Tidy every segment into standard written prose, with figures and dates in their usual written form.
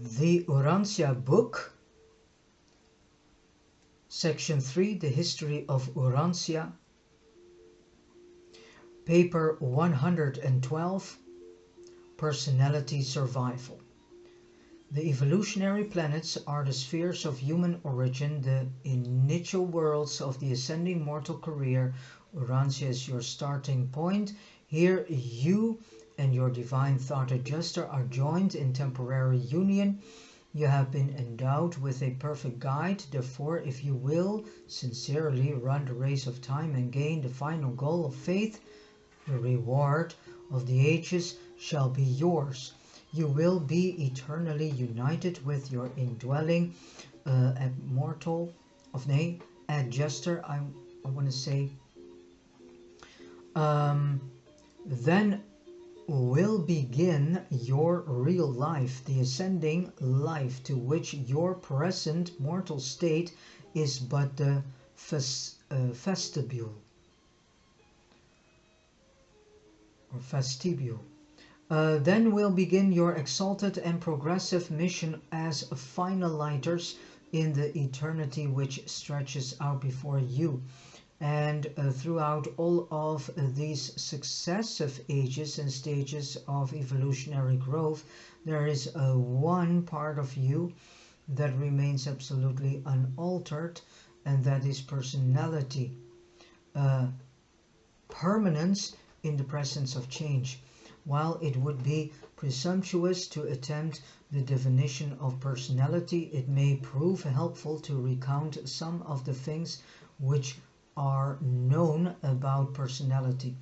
The Urantia book, Section 3, The History of Urantia, Paper 112, Personality Survival. The evolutionary planets are the spheres of human origin, the initial worlds of the ascending mortal career. Urantia is your starting point. Here you and your divine thought adjuster are joined in temporary union. You have been endowed with a perfect guide. Therefore, if you will sincerely run the race of time and gain the final goal of faith, the reward of the ages shall be yours. You will be eternally united with your indwelling adjuster, I want to say. Then will begin your real life, the ascending life, to which your present mortal state is but the vestibule. Then will begin your exalted and progressive mission as finaliters in the eternity which stretches out before you. And throughout all of these successive ages and stages of evolutionary growth, there is one part of you that remains absolutely unaltered, and that is personality. Permanence in the presence of change. While it would be presumptuous to attempt the definition of personality, it may prove helpful to recount some of the things which are known about personality.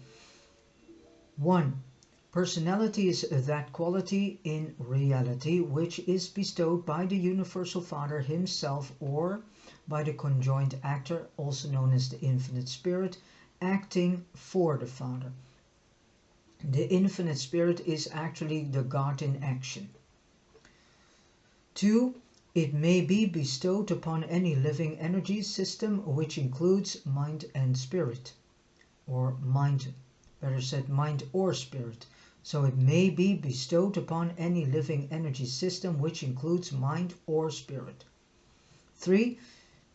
1. Personality is that quality in reality which is bestowed by the Universal Father himself or by the conjoined actor, also known as the Infinite Spirit, acting for the Father. The Infinite Spirit is actually the God in action. 2. It may be bestowed upon any living energy system which includes mind and spirit, or mind, better said mind or spirit. So it may be bestowed upon any living energy system which includes mind or spirit. 3.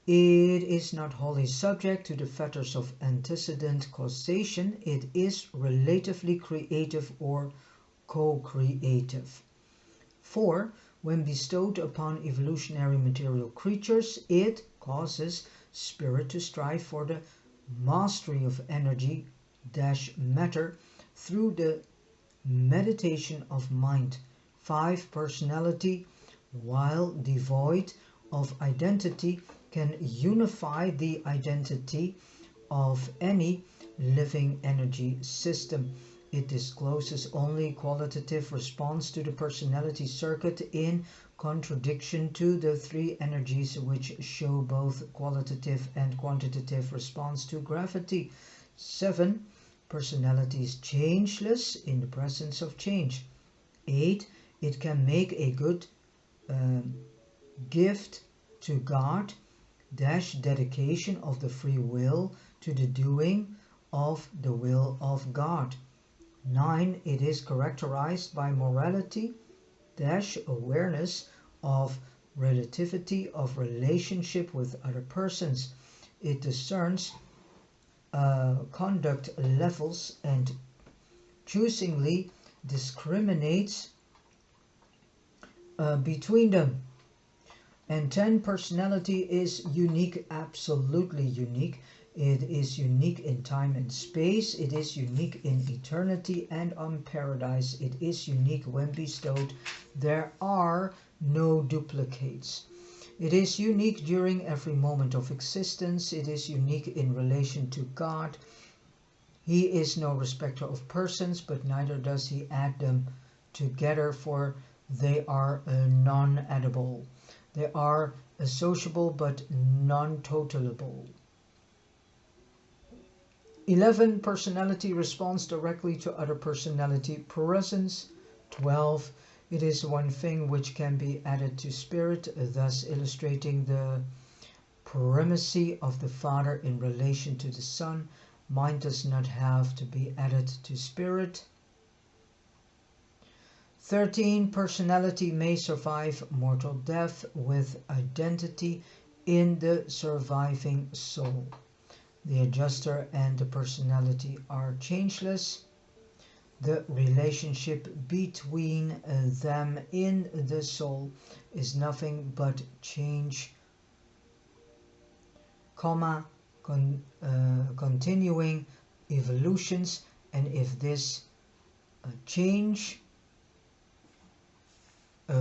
It is not wholly subject to the fetters of antecedent causation. It is relatively creative or co-creative. 4. When bestowed upon evolutionary material creatures, it causes spirit to strive for the mastery of energy-matter through the meditation of mind. 5. Personality, while devoid of identity, can unify the identity of any living energy system. It discloses only qualitative response to the personality circuit in contradiction to the three energies which show both qualitative and quantitative response to gravity. 7. Personality is changeless in the presence of change. 8. It can make a good gift to God, dedication of the free will to the doing of the will of God. 9. It is characterized by morality, awareness of relativity of relationship with other persons. It discerns conduct levels and choosingly discriminates between them. And 10. Personality is unique, absolutely unique. It is unique in time and space. It is unique in eternity and on paradise. It is unique when bestowed. There are no duplicates. It is unique during every moment of existence. It is unique in relation to God. He is no respecter of persons, but neither does he add them together, for they are non-addable. They are associable but non-totalable. 11. Personality responds directly to other personality presence. 12. It is one thing which can be added to spirit, thus illustrating the primacy of the Father in relation to the Son. Mind does not have to be added to spirit. 13. Personality may survive mortal death with identity in the surviving soul. The adjuster and the personality are changeless. The relationship between them in the soul is nothing but change, continuing evolutions, and if this change,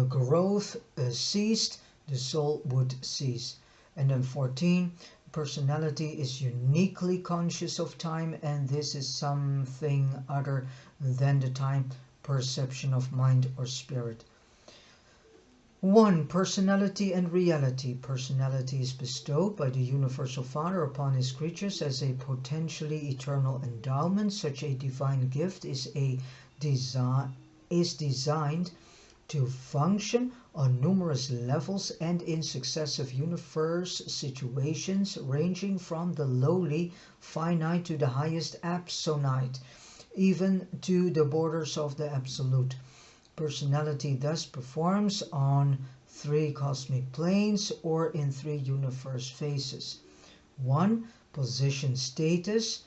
growth ceased, the soul would cease. And then 14, personality is uniquely conscious of time, and this is something other than the time perception of mind or spirit. 1. Personality and reality. Personality is bestowed by the Universal Father upon his creatures as a potentially eternal endowment. Such a divine gift is designed to function on numerous levels and in successive universe situations, ranging from the lowly finite to the highest absolute, even to the borders of the absolute. Personality thus performs on 3 cosmic planes or in 3 universe phases. 1. Position status.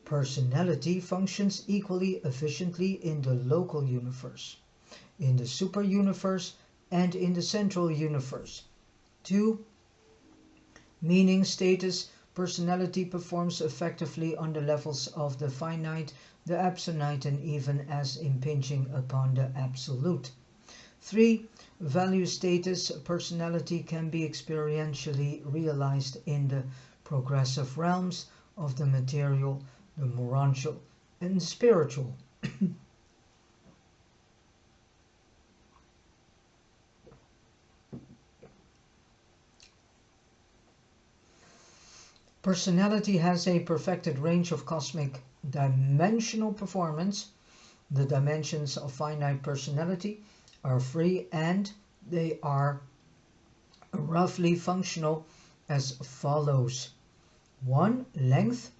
Personality functions equally efficiently in the local universe, in the super universe, and in the central universe. 2. Meaning status. Personality performs effectively on the levels of the finite, the absolute, and even as impinging upon the absolute. 3. Value status. Personality can be experientially realized in the progressive realms of the material, the moral, and spiritual. Personality has a perfected range of cosmic dimensional performance. The dimensions of finite personality are free and they are roughly functional as follows. 1. Length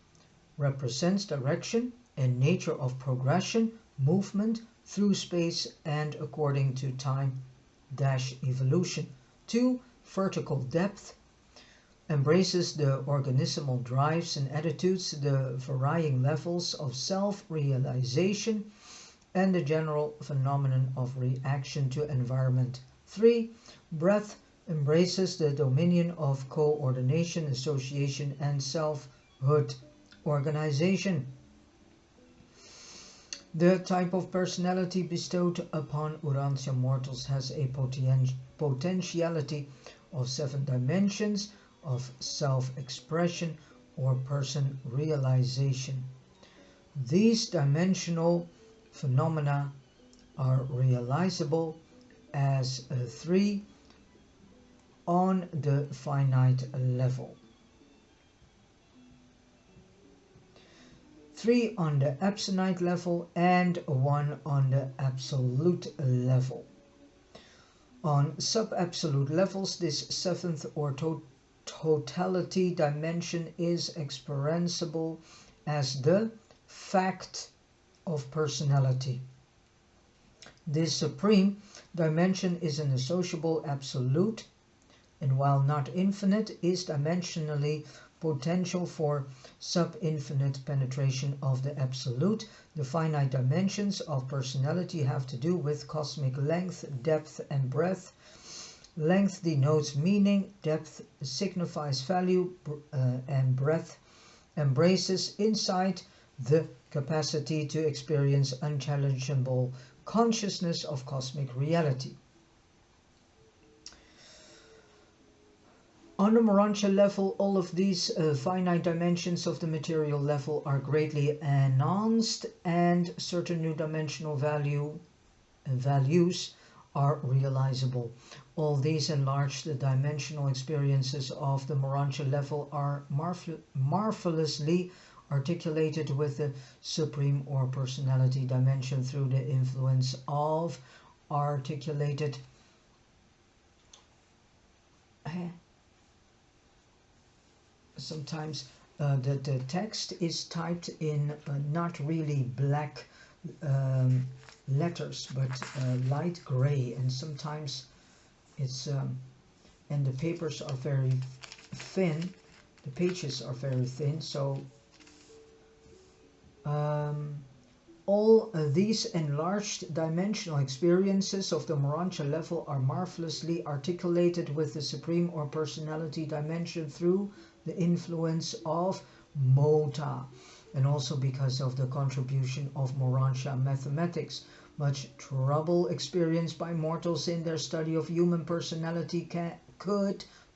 represents direction and nature of progression, movement through space and according to time-evolution. 2. Vertical depth embraces the organismal drives and attitudes, the varying levels of self-realization, and the general phenomenon of reaction to environment. 3. Breadth embraces the dominion of coordination, association, and selfhood organization. The type of personality bestowed upon Urantia mortals has a potentiality of 7 dimensions of self-expression or person realization. These dimensional phenomena are realizable as 3 on the finite level, 3 on the absolute level, and 1 on the absolute level. On sub-absolute levels, this 7th or totality dimension is experienceable as the fact of personality. This supreme dimension is an associable absolute, and while not infinite, is dimensionally potential for sub-infinite penetration of the absolute. The finite dimensions of personality have to do with cosmic length, depth, and breadth. Length denotes meaning, depth signifies value, and breadth embraces insight, the capacity to experience unchallengeable consciousness of cosmic reality. On the Urantia level, all of these finite dimensions of the material level are greatly enhanced, and certain new dimensional values are realizable. All these enlarged dimensional experiences of the Urantia level are marvelously articulated with the supreme or personality dimension through the influence of articulated sometimes the text is typed in not really black letters, but light gray, and sometimes it's and the papers are very thin, the pages are very thin, so all these enlarged dimensional experiences of the Urantia level are marvelously articulated with the supreme or personality dimension through the influence of Mota, and also because of the contribution of Urantia mathematics. Much trouble experienced by mortals in their study of human personality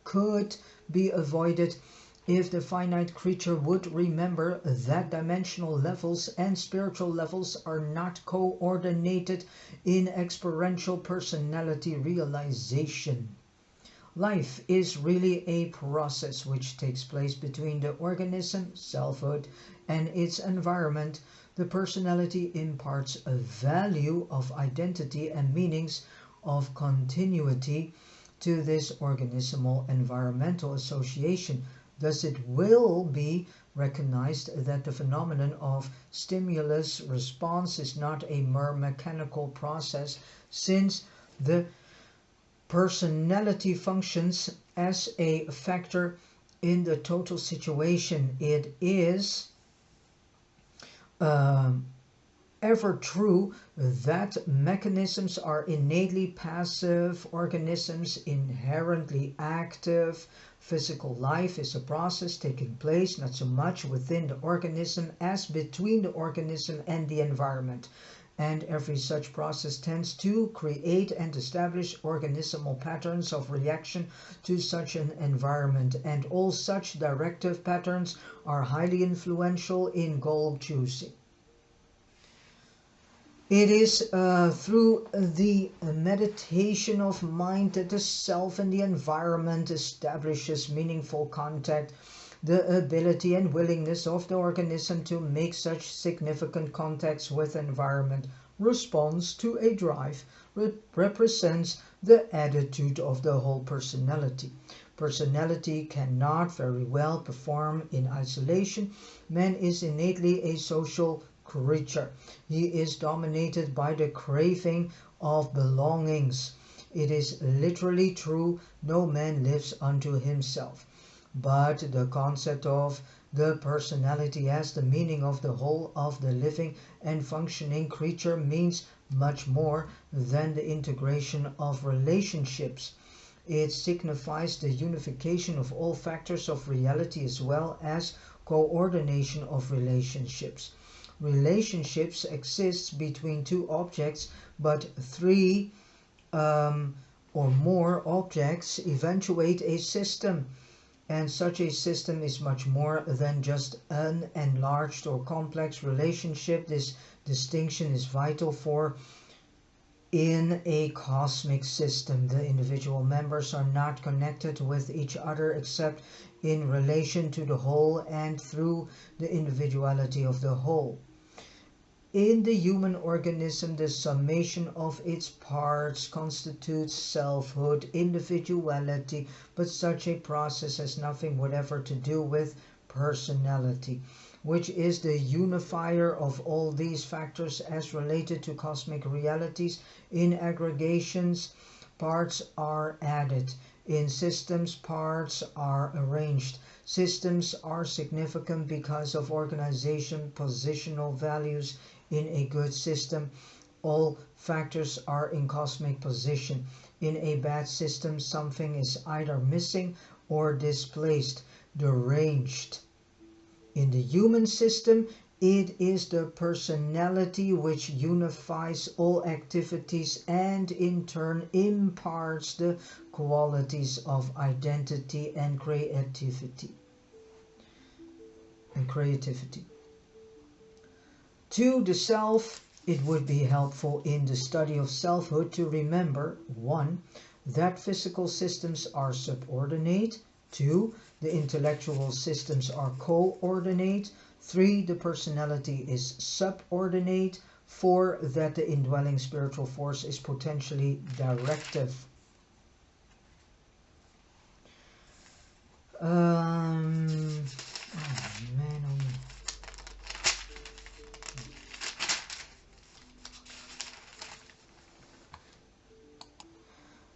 could be avoided if the finite creature would remember that dimensional levels and spiritual levels are not coordinated in experiential personality realization. Life is really a process which takes place between the organism, selfhood, and its environment. The personality imparts a value of identity and meanings of continuity to this organismal environmental association. Thus it will be recognized that the phenomenon of stimulus response is not a mere mechanical process, since the personality functions as a factor in the total situation. It is ever true that mechanisms are innately passive, organisms inherently active. Physical life is a process taking place not so much within the organism as between the organism and the environment. And every such process tends to create and establish organismal patterns of reaction to such an environment. And all such directive patterns are highly influential in goal choosing. It is through the meditation of mind that the self and the environment establishes meaningful contact. The ability and willingness of the organism to make such significant contacts with environment responds to a drive represents the attitude of the whole personality. Personality cannot very well perform in isolation. Man is innately a social creature. He is dominated by the craving of belongings. It is literally true, no man lives unto himself. But the concept of the personality as the meaning of the whole of the living and functioning creature means much more than the integration of relationships. It signifies the unification of all factors of reality as well as coordination of relationships. Relationships exist between two objects, but three or more objects eventuate a system. And such a system is much more than just an enlarged or complex relationship. This distinction is vital for in a cosmic system. The individual members are not connected with each other except in relation to the whole and through the individuality of the whole. In the human organism, the summation of its parts constitutes selfhood, individuality, but such a process has nothing whatever to do with personality, which is the unifier of all these factors as related to cosmic realities. In aggregations, parts are added. In systems, parts are arranged. Systems are significant because of organization, positional values. In a good system, all factors are in cosmic position. In a bad system, something is either missing or displaced, deranged. In the human system, it is the personality which unifies all activities and in turn imparts the qualities of identity and creativity. To the self, it would be helpful in the study of selfhood to remember 1. That physical systems are subordinate. 2. The intellectual systems are coordinate. 3. The personality is subordinate. 4. That the indwelling spiritual force is potentially directive. Oh man, oh man.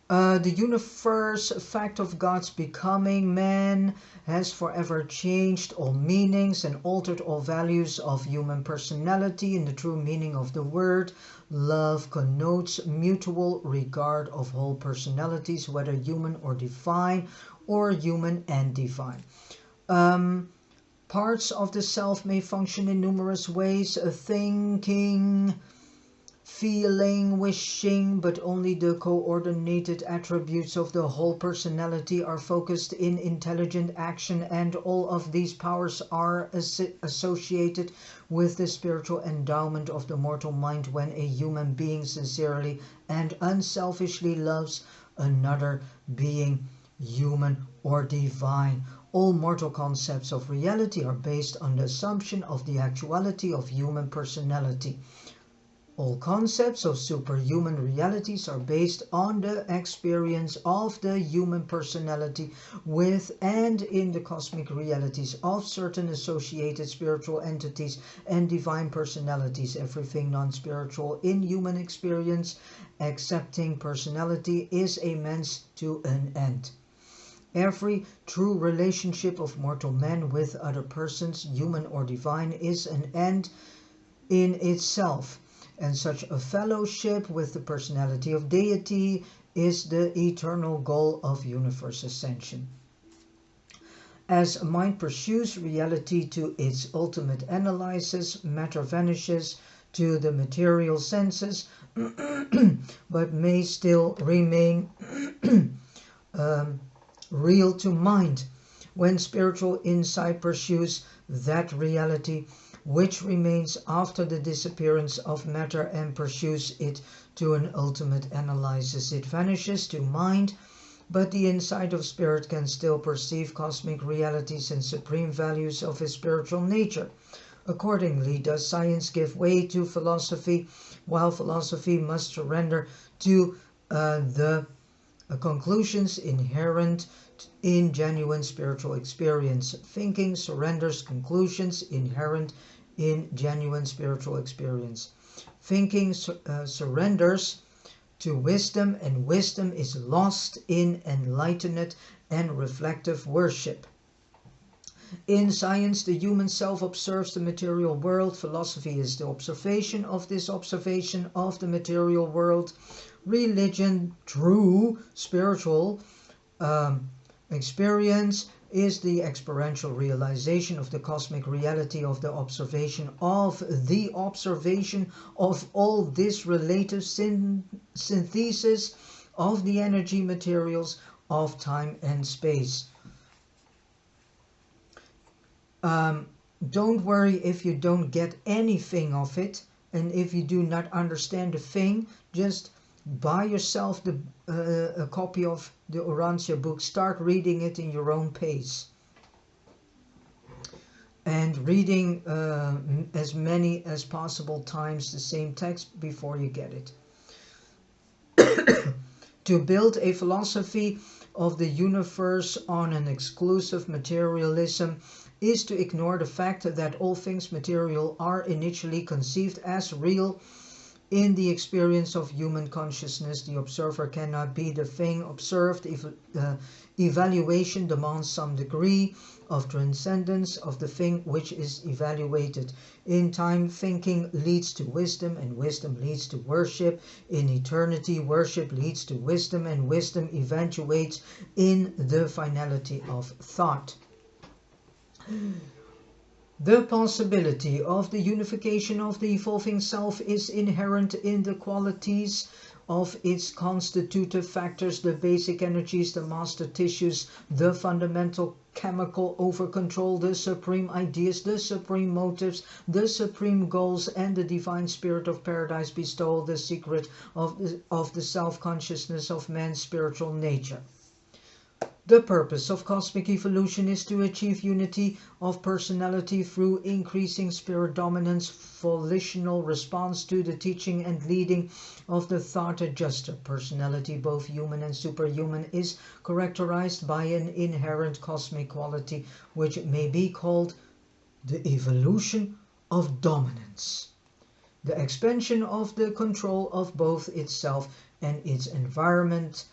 The universe fact of God's becoming man has forever changed all meanings and altered all values of human personality in the true meaning of the word. Love connotes mutual regard of whole personalities, whether human or divine, or human and divine. Parts of the self may function in numerous ways, thinking, feeling, wishing, but only the coordinated attributes of the whole personality are focused in intelligent action, and all of these powers are associated with the spiritual endowment of the mortal mind when a human being sincerely and unselfishly loves another being, human or divine. All mortal concepts of reality are based on the assumption of the actuality of human personality. All concepts of superhuman realities are based on the experience of the human personality with and in the cosmic realities of certain associated spiritual entities and divine personalities. Everything non-spiritual in human experience, excepting personality, is a means to an end. Every true relationship of mortal men with other persons, human or divine, is an end in itself. And such a fellowship with the personality of deity is the eternal goal of universe ascension. As mind pursues reality to its ultimate analysis, matter vanishes to the material senses, but may still remain real to mind. When spiritual insight pursues that reality which remains after the disappearance of matter and pursues it to an ultimate analysis, it vanishes to mind, but the insight of spirit can still perceive cosmic realities and supreme values of its spiritual nature. Accordingly, does science give way to philosophy, while philosophy must surrender to the conclusions inherent in genuine spiritual experience. Thinking surrenders conclusions inherent in genuine spiritual experience. Thinking surrenders to wisdom, and wisdom is lost in enlightened and reflective worship. In science, the human self observes the material world. Philosophy is the observation of this observation of the material world. Religion, true spiritual experience, is the experiential realization of the cosmic reality of the observation of all this relative synthesis of the energy materials of time and space. Don't worry if you don't get anything of it, and if you do not understand the thing, just buy yourself a copy of the Urantia book. Start reading it in your own pace, and reading as many as possible times the same text before you get it. To build a philosophy of the universe on an exclusive materialism is to ignore the fact that all things material are initially conceived as real. In the experience of human consciousness, the observer cannot be the thing observed. Evaluation demands some degree of transcendence of the thing which is evaluated. In time, thinking leads to wisdom, and wisdom leads to worship. In eternity, worship leads to wisdom, and wisdom eventuates in the finality of thought. The possibility of the unification of the evolving self is inherent in the qualities of its constitutive factors, the basic energies, the master tissues, the fundamental chemical over-control, the supreme ideas, the supreme motives, the supreme goals, and the divine spirit of paradise bestow the secret of the self-consciousness of man's spiritual nature. The purpose of cosmic evolution is to achieve unity of personality through increasing spirit dominance, volitional response to the teaching and leading of the thought adjuster. Personality, both human and superhuman, is characterized by an inherent cosmic quality which may be called the evolution of dominance, the expansion of the control of both itself and its environment,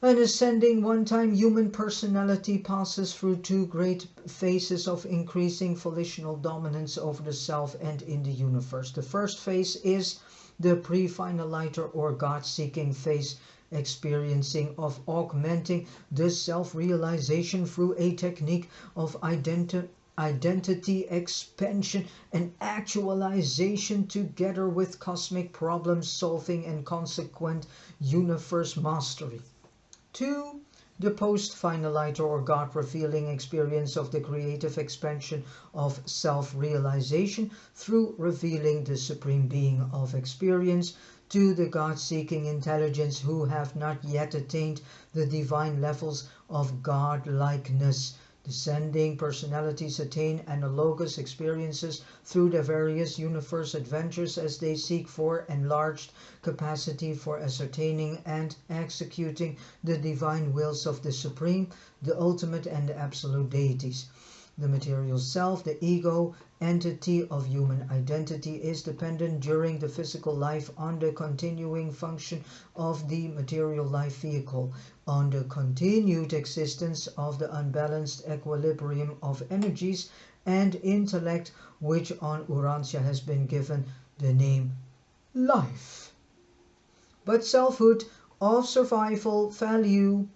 An ascending one-time human personality passes through two great phases of increasing volitional dominance over the self and in the universe. The first phase is the pre-finaliter or God-seeking phase, experiencing of augmenting the self-realization through a technique of identity expansion and actualization together with cosmic problem solving and consequent universe mastery. 2. The post-finaliter or God-revealing experience of the creative expansion of self-realization through revealing the Supreme Being of experience to the God-seeking intelligence who have not yet attained the divine levels of God-likeness. Descending personalities attain analogous experiences through their various universe adventures as they seek for enlarged capacity for ascertaining and executing the divine wills of the Supreme, the ultimate and the absolute deities. The material self, the ego, entity of human identity, is dependent during the physical life on the continuing function of the material life vehicle, on the continued existence of the unbalanced equilibrium of energies and intellect, which on Urantia has been given the name life. But selfhood of survival value,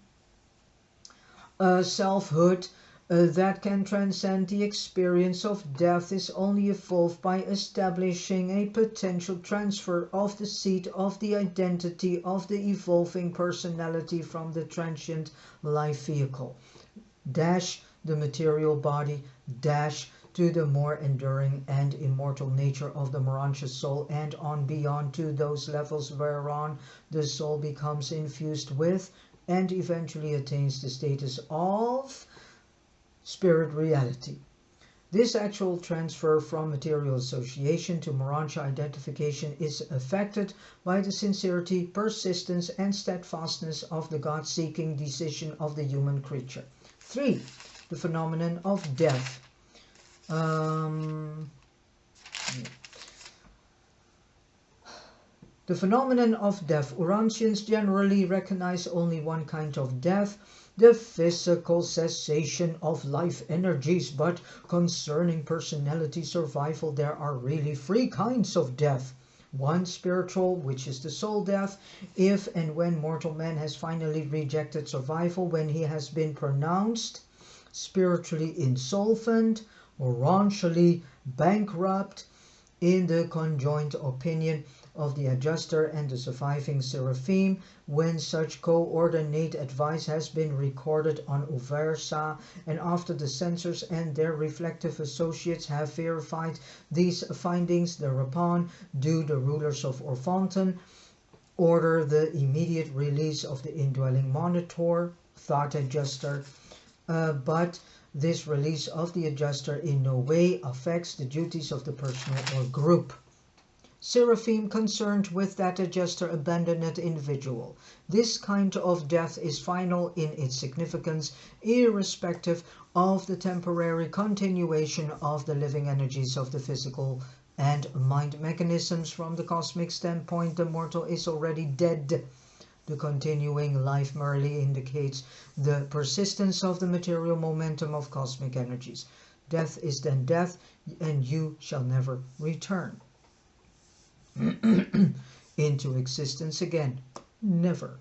selfhood that can transcend the experience of death is only evolved by establishing a potential transfer of the seat of the identity of the evolving personality from the transient life vehicle, dash the material body, dash to the more enduring and immortal nature of the Urantia soul, and on beyond to those levels whereon the soul becomes infused with and eventually attains the status of spirit reality. This actual transfer from material association to Urantia identification is affected by the sincerity, persistence and steadfastness of the God-seeking decision of the human creature. 3. The phenomenon of death. The phenomenon of death. Urantians generally recognize only one kind of death, the physical cessation of life energies, but concerning personality survival there are really 3 kinds of death. 1. Spiritual, which is the soul death, if and when mortal man has finally rejected survival, when he has been pronounced spiritually insolvent, morancially bankrupt, in the conjoint opinion of the adjuster and the surviving seraphim, when such coordinate advice has been recorded on Uversa, and after the censors and their reflective associates have verified these findings, thereupon do the rulers of Orphanton order the immediate release of the indwelling monitor, thought adjuster, but this release of the adjuster in no way affects the duties of the personal or group. Seraphim concerned with that adjuster abandoned individual. This kind of death is final in its significance, irrespective of the temporary continuation of the living energies of the physical and mind mechanisms. From the cosmic standpoint, the mortal is already dead. The continuing life merely indicates the persistence of the material momentum of cosmic energies. Death is then death, and you shall never return into existence again. Never.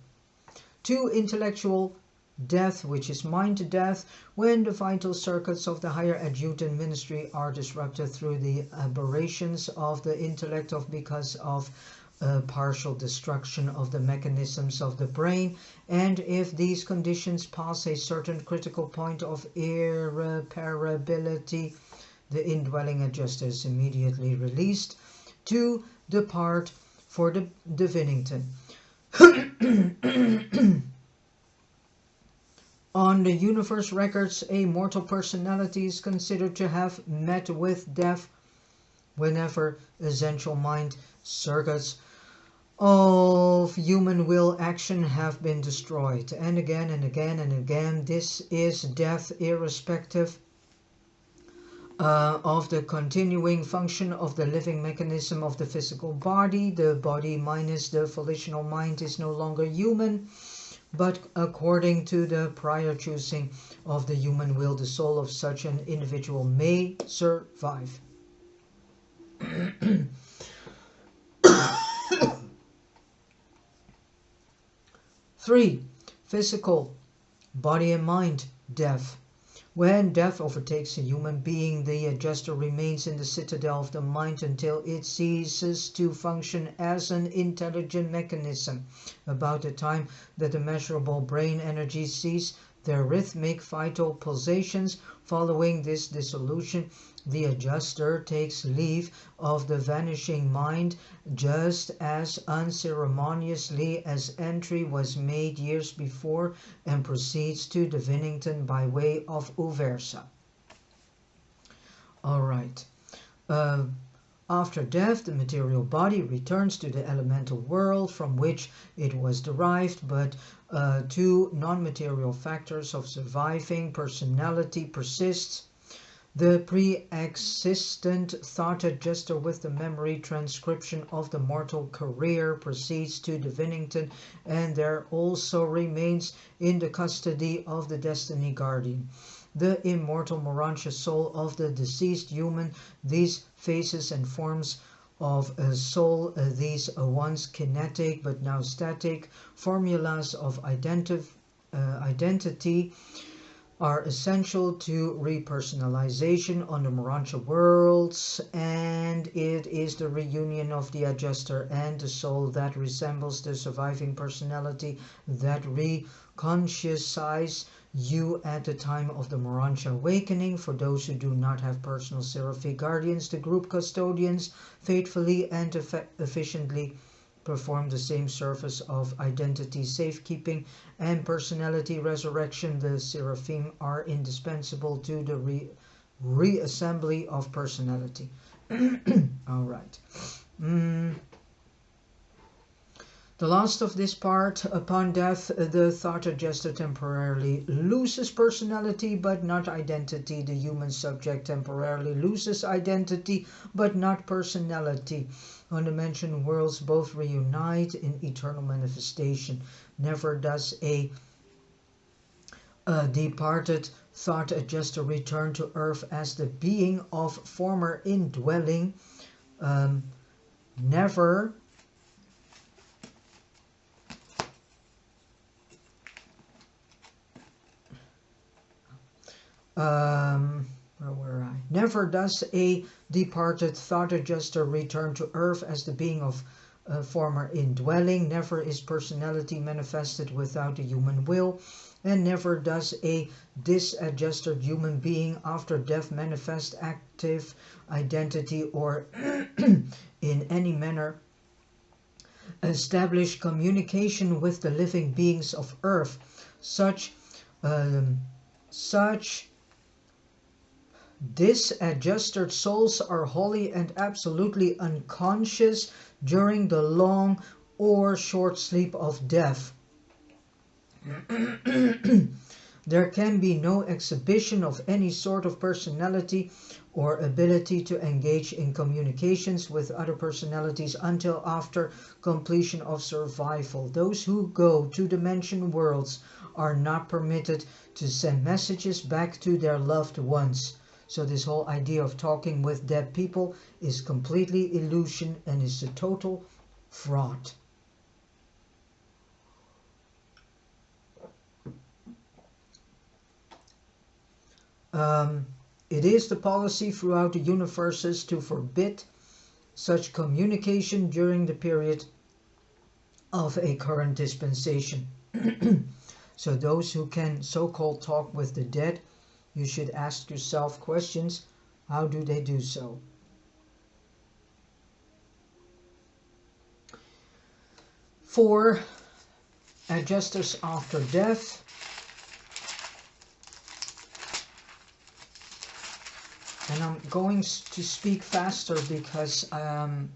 2. Intellectual death, which is mind death, when the vital circuits of the higher adjutant ministry are disrupted through the aberrations of the intellect because of partial destruction of the mechanisms of the brain, and if these conditions pass a certain critical point of irreparability, the indwelling adjuster is immediately released to depart for the Divinington. On the universe records, a mortal personality is considered to have met with death whenever essential mind circuits of human will action have been destroyed. And again and again and again, this is death irrespective of the continuing function of the living mechanism of the physical body. The body minus the volitional mind is no longer human. but according to the prior choosing of the human will, the soul of such an individual may survive. 3. Physical, body and mind, death. When death overtakes a human being, the adjuster remains in the citadel of the mind until it ceases to function as an intelligent mechanism. About the time that the measurable brain energies cease their rhythmic vital pulsations, following this dissolution, the adjuster takes leave of the vanishing mind just as unceremoniously as entry was made years before, and proceeds to Divinington by way of Uversa. Alright. After death, the material body returns to the elemental world from which it was derived, but two non-material factors of surviving personality persists. The pre-existent thought adjuster with the memory transcription of the mortal career proceeds to Divinington and there also remains in the custody of the destiny guardian. The immortal Urantia soul of the deceased human, these phases and forms of a soul, these once kinetic but now static formulas of identity are essential to repersonalization on the Urantia worlds, and it is the reunion of the adjuster and the soul that resembles the surviving personality that reconscientize you at the time of the Urantia awakening. For those who do not have personal seraphic guardians, the group custodians faithfully and efficiently perform the same service of identity safekeeping and personality resurrection. The seraphim are indispensable to the reassembly of personality. All right. The last of this part, upon death, the thought adjuster temporarily loses personality but not identity. The human subject temporarily loses identity but not personality. On the mentioned worlds, both reunite in eternal manifestation. Never does a departed thought adjuster return to earth as the being of former indwelling. Never Never does a departed thought adjuster return to earth as the being of former indwelling. Never is personality manifested without a human will, and never does a disadjusted human being after death manifest active identity or in any manner establish communication with the living beings of earth. Such disadjusted souls are wholly and absolutely unconscious during the long or short sleep of death. There can be no exhibition of any sort of personality or ability to engage in communications with other personalities until after completion of survival. Those who go to dimension worlds are not permitted to send messages back to their loved ones. So this whole idea of talking with dead people is completely illusion and is a total fraud. It is the policy throughout the universes to forbid such communication during the period of a current dispensation. So those who can so-called talk with the dead, you should ask yourself questions. How do they do so? For adjusters after death, and I'm going to speak faster because I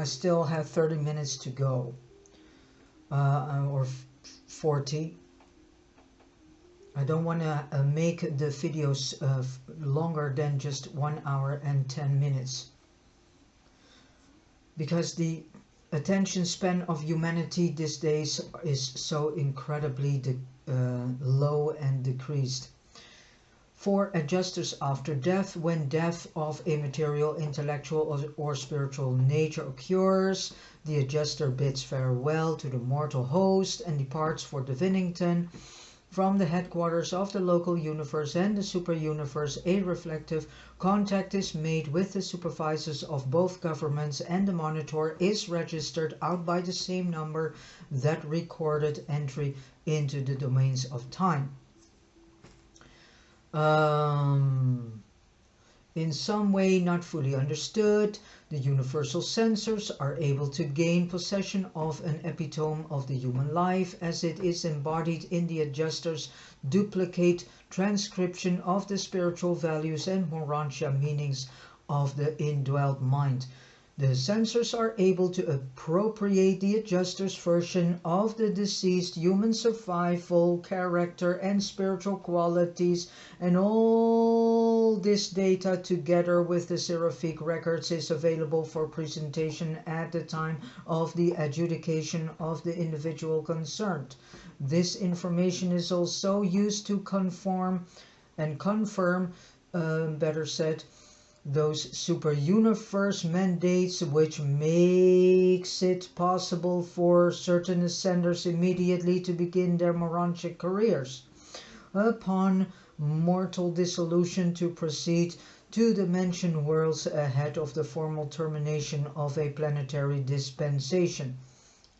still have 30 minutes to go, or 40. I don't want to make the videos longer than just 1 hour and 10 minutes. Because the attention span of humanity these days is so incredibly low and decreased. For adjusters after death, when death of a material, intellectual or spiritual nature occurs, the adjuster bids farewell to the mortal host and departs for Divinington. From the headquarters of the local universe and the super-universe, a reflective contact is made with the supervisors of both governments, and the monitor is registered out by the same number that recorded entry into the domains of time. In some way not fully understood, the universal censors are able to gain possession of an epitome of the human life as it is embodied in the adjuster's duplicate transcription of the spiritual values and Urantia meanings of the indwelled mind. The censors are able to appropriate the adjuster's version of the deceased human survival, character and spiritual qualities, and all this data together with the seraphic records is available for presentation at the time of the adjudication of the individual concerned. This information is also used to confirm, better said, those super-universe mandates, which makes it possible for certain ascenders immediately to begin their Moranchic careers. Upon mortal dissolution, to proceed to dimension worlds ahead of the formal termination of a planetary dispensation.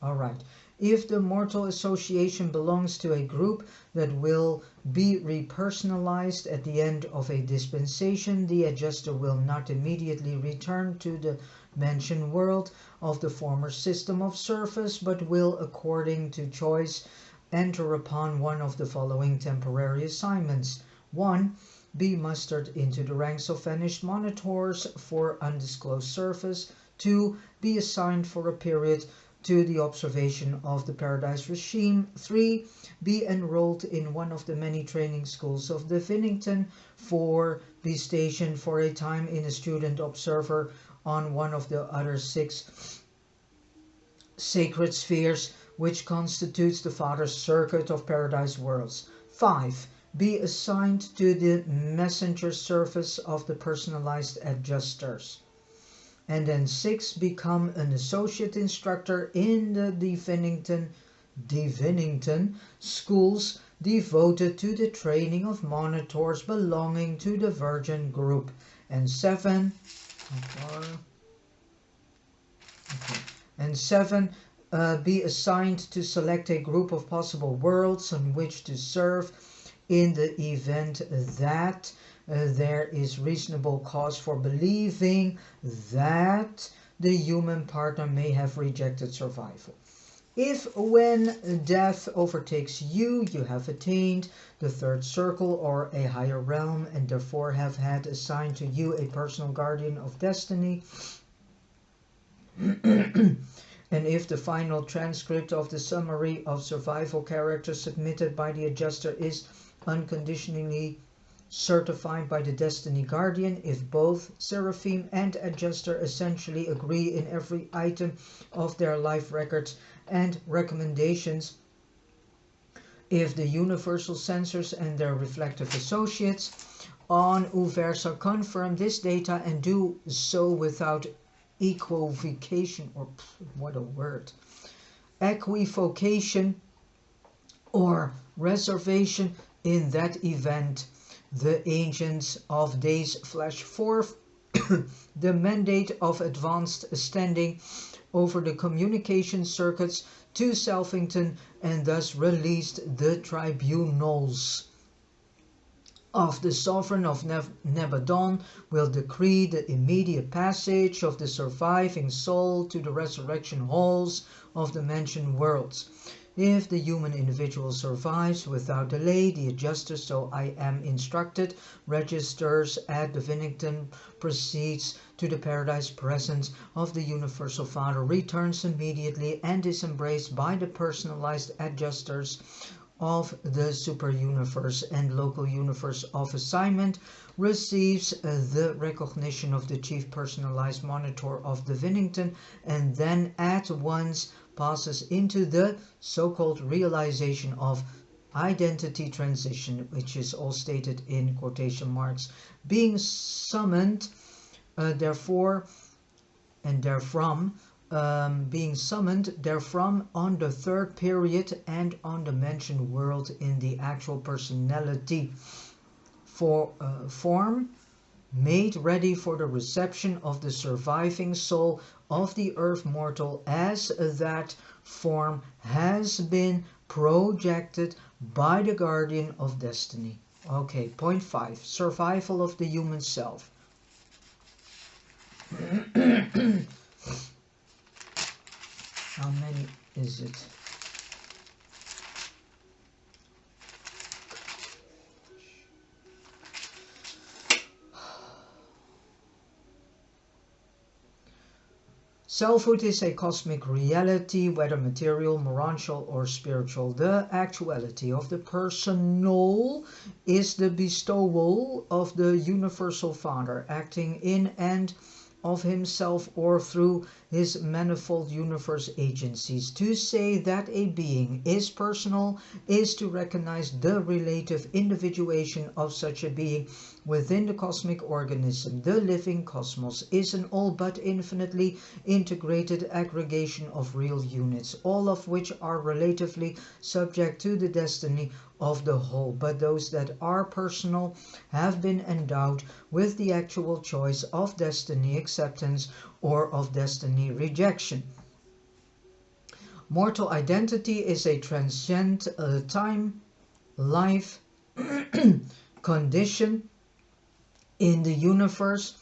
Alright. If the mortal association belongs to a group that will be repersonalized at the end of a dispensation, the adjuster will not immediately return to the dimension world of the former system of service, but will, according to choice, enter upon one of the following temporary assignments. 1. Be mustered into the ranks of vanished monitors for undisclosed service. 2. Be assigned for a period to the observation of the Paradise regime. 3. Be enrolled in one of the many training schools of Divinington. 4. Be stationed for a time in a student observer on one of the other 6 sacred spheres, which constitutes the Father's circuit of Paradise worlds. 5. Be assigned to the messenger service of the personalized adjusters. And then 6, become an associate instructor in the Divinington schools devoted to the training of monitors belonging to the Virgin group. And 7, be assigned to select a group of possible worlds on which to serve in the event that there is reasonable cause for believing that the human partner may have rejected survival. If when death overtakes you, you have attained the third circle or a higher realm and therefore have had assigned to you a personal guardian of destiny, and if the final transcript of the summary of survival character submitted by the adjuster is unconditionally certified by the Destiny Guardian, if both Seraphim and Adjuster essentially agree in every item of their life records and recommendations, if the universal censors and their reflective associates on Uversa confirm this data and do so without equivocation, or what a word, equivocation or reservation, in that event the Ancients of Days flash forth the mandate of advanced standing over the communication circuits to Selfington, and thus released the tribunals of the Sovereign of Nebadon will decree the immediate passage of the surviving soul to the resurrection halls of the mentioned worlds. If the human individual survives without delay, the adjuster, so I am instructed, registers at Divinington, proceeds to the paradise presence of the Universal Father, returns immediately, and is embraced by the personalized adjusters of the super-universe and local universe of assignment receives the recognition of the chief personalized monitor of the Winnington, and then at once passes into the so-called realization of identity transition, which is all stated in quotation marks, being summoned therefore and therefrom, being summoned therefrom on the third period and on the mentioned world in the actual personality form, made ready for the reception of the surviving soul of the earth mortal, as that form has been projected by the guardian of destiny. Okay, point 5, survival of the human self. How many is it? Selfhood is a cosmic reality, whether material, morantial, or spiritual. The actuality of the personal is the bestowal of the Universal Father, acting in and of himself or through his manifold universe agencies. To say that a being is personal is to recognize the relative individuation of such a being within the cosmic organism. The living cosmos is an all but infinitely integrated aggregation of real units, all of which are relatively subject to the destiny of the whole, but those that are personal have been endowed with the actual choice of destiny acceptance or of destiny rejection. Mortal identity is a transient time, life, condition in the universe.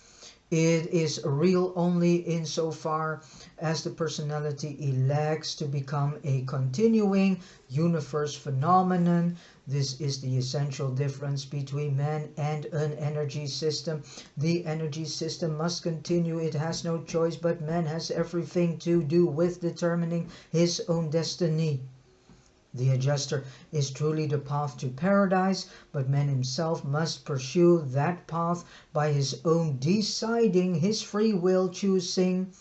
It is real only insofar as the personality elects to become a continuing universe phenomenon. This is the essential difference between man and an energy system. The energy system must continue. It has no choice, but man has everything to do with determining his own destiny. The adjuster is truly the path to paradise, but man himself must pursue that path by his own deciding, his free will choosing.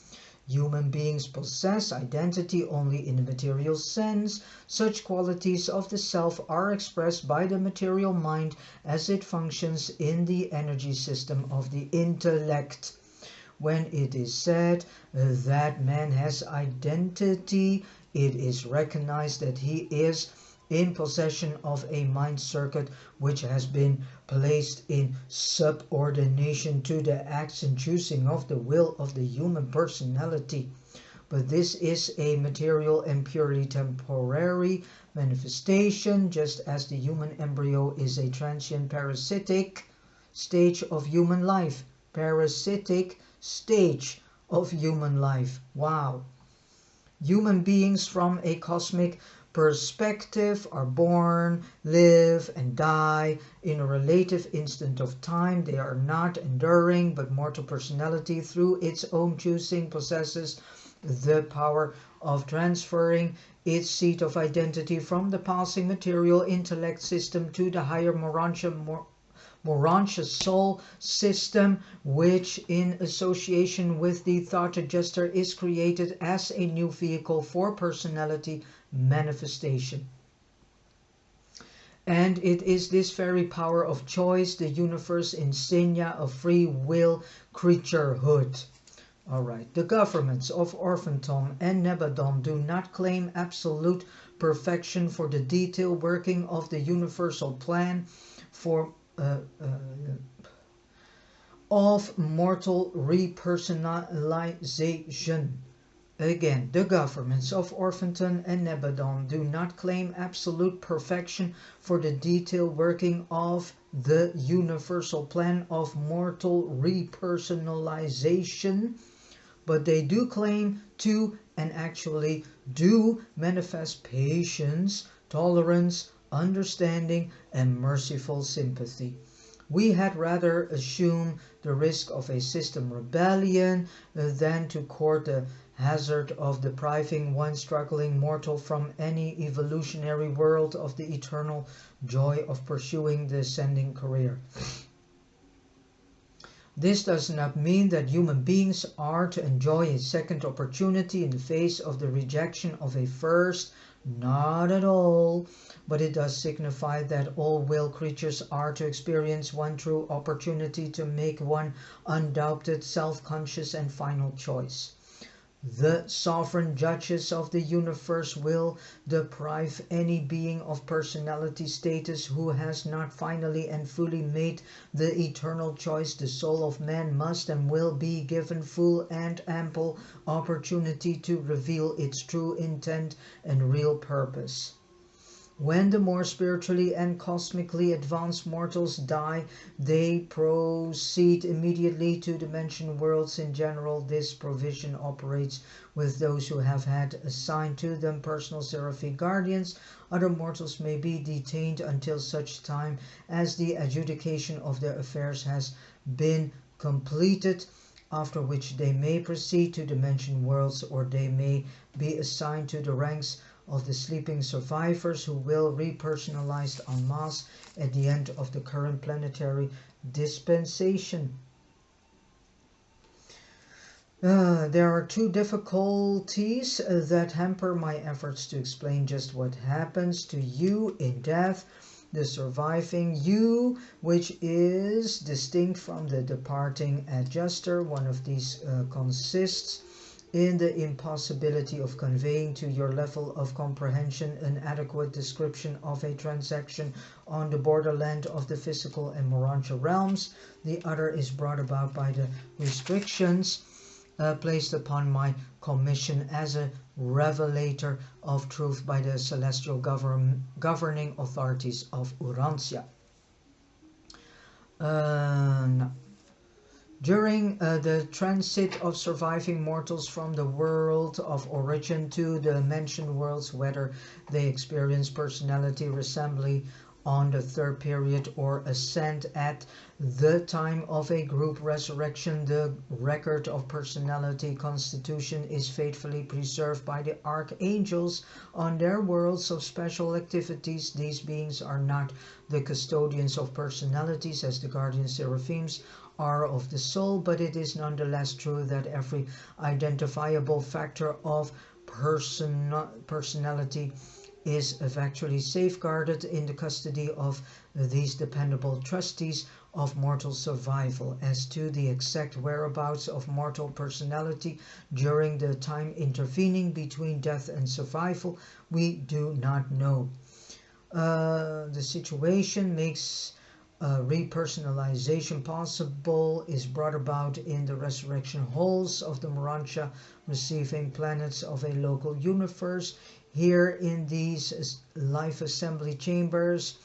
Human beings possess identity only in the material sense. Such qualities of the self are expressed by the material mind as it functions in the energy system of the intellect. When it is said that man has identity, it is recognized that he is in possession of a mind circuit which has been placed in subordination to the acts and choosing of the will of the human personality. But this is a material and purely temporary manifestation, just as the human embryo is a transient parasitic stage of human life. Parasitic stage of human life. Wow. Human beings from a cosmic perspective are born, live, and die in a relative instant of time. They are not enduring, but mortal personality, through its own choosing, possesses the power of transferring its seat of identity from the passing material intellect system to the higher Morantia's soul system, which in association with the thought adjuster is created as a new vehicle for personality manifestation. And it is this very power of choice, the universe insignia of free will creaturehood. Alright, the governments of Orphanton and Nebadon do not claim absolute perfection for the detailed working of the universal plan for of mortal repersonalization. Again, the governments of Orphanton and Nebadon do not claim absolute perfection for the detailed working of the universal plan of mortal repersonalization, but they do claim to and actually do manifest patience, tolerance, understanding, and merciful sympathy. We had rather assume the risk of a system rebellion than to court the hazard of depriving one struggling mortal from any evolutionary world of the eternal joy of pursuing the ascending career. This does not mean that human beings are to enjoy a second opportunity in the face of the rejection of a first, not at all, but it does signify that all will creatures are to experience one true opportunity to make one undoubted, self-conscious and final choice. The sovereign judges of the universe will deprive any being of personality status who has not finally and fully made the eternal choice. The soul of man must and will be given full and ample opportunity to reveal its true intent and real purpose. When the more spiritually and cosmically advanced mortals die, they proceed immediately to dimension worlds. In general, this provision operates with those who have had assigned to them personal seraphic guardians. Other mortals may be detained until such time as the adjudication of their affairs has been completed, after which they may proceed to dimension worlds, or they may be assigned to the ranks of the sleeping survivors who will repersonalized en masse at the end of the current planetary dispensation. There are two difficulties that hamper my efforts to explain just what happens to you in death. The surviving you, which is distinct from the departing adjuster. One of these consists in the impossibility of conveying to your level of comprehension an adequate description of a transaction on the borderland of the physical and Urantia realms. The other is brought about by the restrictions placed upon my commission as a revelator of truth by the celestial governing authorities of Urantia. During the transit of surviving mortals from the world of origin to the mentioned worlds, whether they experience personality reassembly on the third period or ascend at the time of a group resurrection, the record of personality constitution is faithfully preserved by the archangels on their worlds of special activities. These beings are not the custodians of personalities as the guardian seraphims are of the soul, but it is nonetheless true that every identifiable factor of personality is effectually safeguarded in the custody of these dependable trustees of mortal survival. As to the exact whereabouts of mortal personality during the time intervening between death and survival, we do not know. The situation makes repersonalization possible is brought about in the resurrection halls of the Urantia receiving planets of a local universe. Here in these life assembly chambers,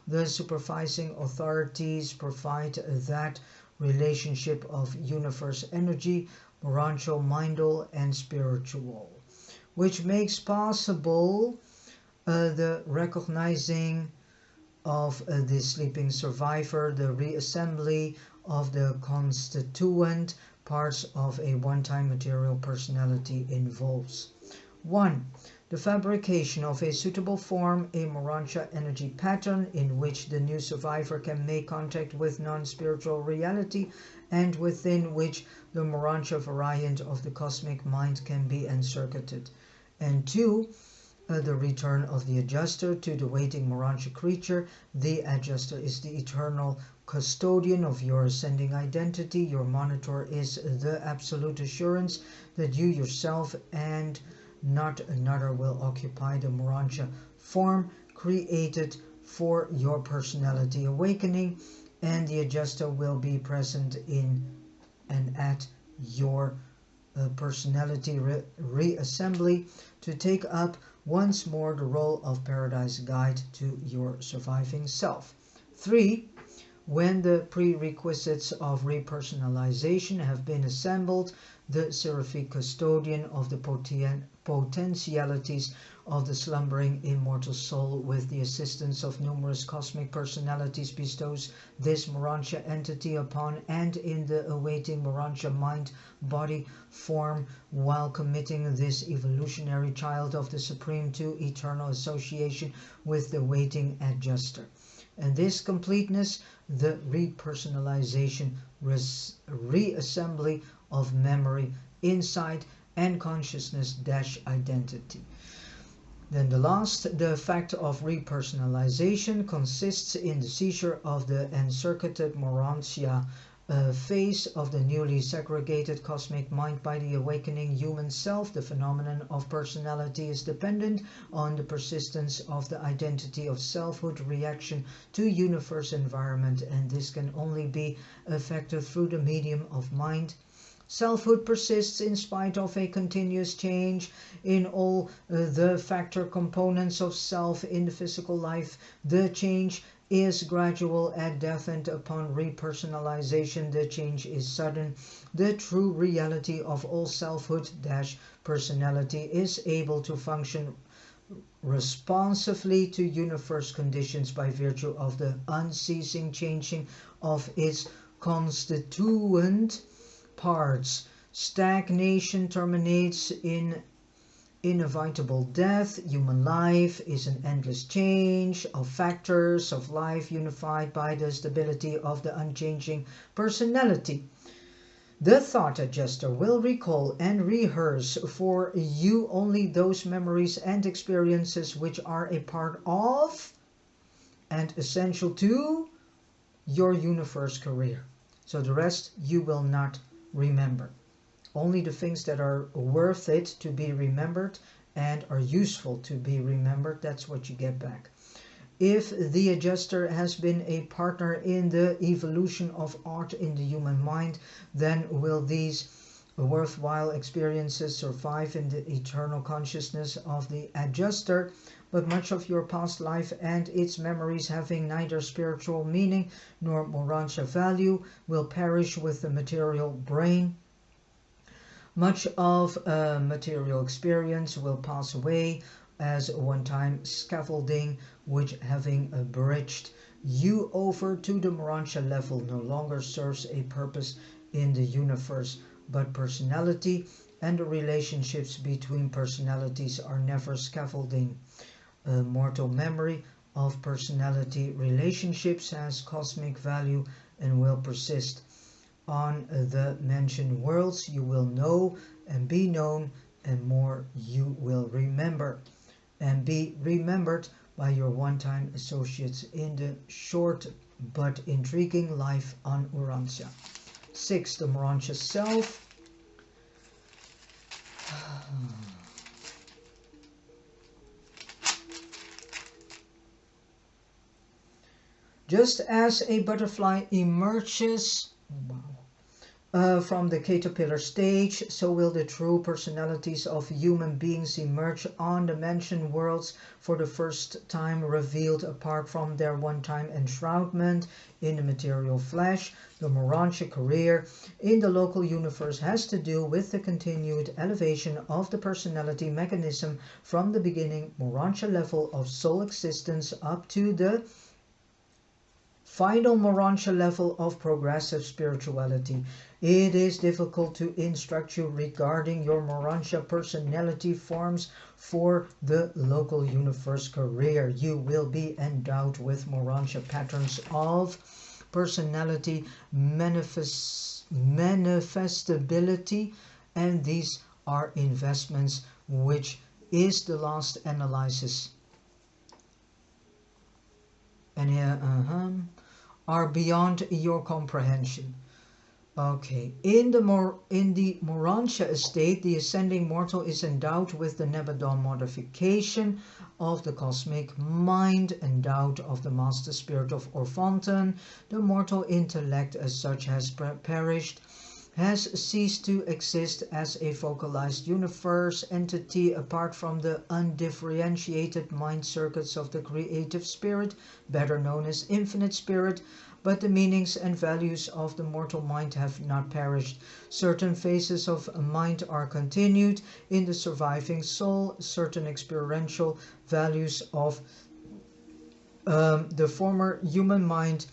the supervising authorities provide that relationship of universe energy, Urantial, mindal and spiritual, which makes possible the recognizing of the sleeping survivor, the reassembly of the constituent parts of a one-time material personality involves 1. The fabrication of a suitable form, a Urantia energy pattern in which the new survivor can make contact with non-spiritual reality and within which the Urantia variant of the cosmic mind can be encircuited. And 2. The return of the adjuster to the waiting Urantia creature. The adjuster is the eternal custodian of your ascending identity. Your monitor is the absolute assurance that you yourself and not another will occupy the Urantia form created for your personality awakening, and the adjuster will be present in and at your personality reassembly to take up once more the role of paradise guide to your surviving self. 3. When the prerequisites of repersonalization have been assembled, the seraphic custodian of the potentialities of the slumbering immortal soul, with the assistance of numerous cosmic personalities, bestows this Urantia entity upon and in the awaiting Urantia mind, body, form, while committing this evolutionary child of the Supreme to eternal association with the waiting adjuster. And this completeness, the repersonalization, reassembly of memory, insight, and consciousness-identity. Then the last, the fact of repersonalization consists in the seizure of the encircuited Urantia phase of the newly segregated cosmic mind by the awakening human self. The phenomenon of personality is dependent on the persistence of the identity of selfhood reaction to universe environment, and this can only be effected through the medium of mind. Selfhood persists in spite of a continuous change in all the factor components of self in the physical life. The change is gradual at death, and upon repersonalization the change is sudden. The true reality of all selfhood-personality is able to function responsively to universe conditions by virtue of the unceasing changing of its constituent parts. Stagnation terminates in inevitable death. Human life is an endless change of factors of life unified by the stability of the unchanging personality. The thought adjuster will recall and rehearse for you only those memories and experiences which are a part of and essential to your universe career. So the rest you will not remember. Only the things that are worth it to be remembered and are useful to be remembered, that's what you get back. If the adjuster has been a partner in the evolution of art in the human mind, then will these worthwhile experiences survive in the eternal consciousness of the adjuster. But much of your past life and its memories, having neither spiritual meaning nor Urantia value, will perish with the material brain. Much of material experience will pass away as one-time scaffolding, which, having bridged you over to the Urantia level, no longer serves a purpose in the universe. But personality and the relationships between personalities are never scaffolding. Mortal memory of personality relationships has cosmic value and will persist. On the mentioned worlds you will know and be known, and more you will remember and be remembered by your one-time associates in the short but intriguing life on Urantia. 6. The Urantia self. Just as a butterfly emerges from the caterpillar stage, so will the true personalities of human beings emerge on the mentioned worlds for the first time, revealed apart from their one-time enshroudment in the material flesh. The Urantia career in the local universe has to do with the continued elevation of the personality mechanism from the beginning Urantia level of soul existence up to the final Urantia level of progressive spirituality. It is difficult to instruct you regarding your Urantia personality forms for the local universe career. You will be endowed with Urantia patterns of personality manifestability, and these are investments, which is the last analysis. And here, are beyond your comprehension. Okay, in the Urantia estate, the ascending mortal is endowed with the Nebadon modification of the cosmic mind, endowed of the master spirit of Orphanton. The mortal intellect as such has perished, has ceased to exist as a focalized universe entity apart from the undifferentiated mind circuits of the creative spirit, better known as infinite spirit. but the meanings and values of the mortal mind have not perished. Certain phases of mind are continued in the surviving soul. Certain experiential values of the former human mind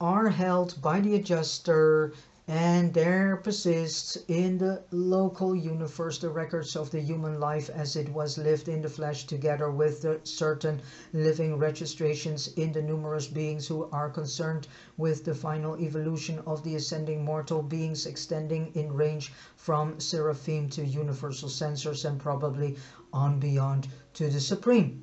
are held by the adjuster, and there persists in the local universe the records of the human life as it was lived in the flesh, together with the certain living registrations in the numerous beings who are concerned with the final evolution of the ascending mortal beings, extending in range from seraphim to universal censors and probably on beyond to the supreme.